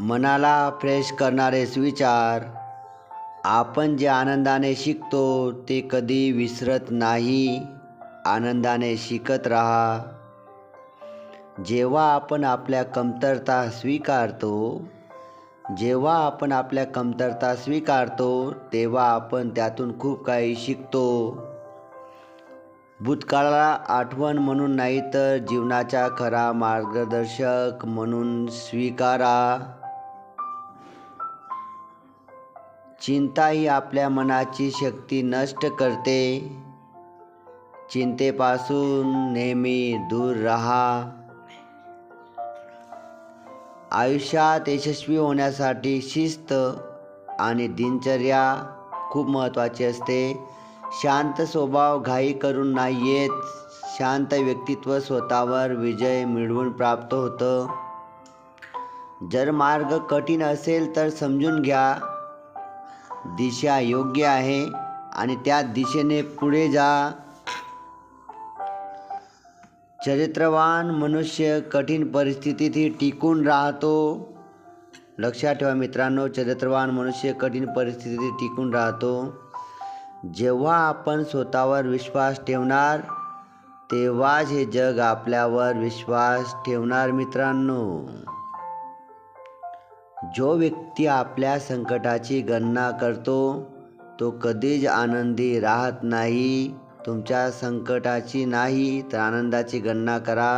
मनाला फ्रेश करणारे सुविचार. आपण जे आनंदाने शिकतो ते कधी विसरत नाही. आनंदाने शिकत राहा. जेव्हा आपण आपल्या कमतरता स्वीकारतो तेव्हा आपण त्यातून खूप काही शिकतो. भूतकाळाला आठवण म्हणून नाही तर जीवनाचा खरा मार्गदर्शक म्हणून स्वीकारा. चिंता ही आपल्या मनाची शक्ती नष्ट करते. चिंतेपासून नेहमी दूर राहा. आयुष्यात यशस्वी होण्यासाठी शिस्त आणि दिनचर्या खूप महत्त्वाची असते. शांत स्वभाव घाई करून नाही येत. शांत व्यक्तित्व स्वतःवर विजय मिळवून प्राप्त होतं. जर मार्ग कठीण असेल तर समजून घ्या. दिशा योग्य आहे आणि त्या दिशेने पुढे जा. चरित्रवान मनुष्य कठीण परिस्थितीतही टिकून राहतो. लक्षात ठेवा मित्रांनो, चरित्रवान मनुष्य कठीण परिस्थितीत टिकून राहतो. जेव्हा आपण स्वतःवर विश्वास ठेवणार तेव्हाच हे जग आपल्यावर विश्वास ठेवणार. मित्रांनो, जो व्यक्ती आपल्या संकटाची गणना करतो तो कधीच आनंदी राहत नाही. तुमच्या संकटाची नाही तर आनंदाची गणना करा.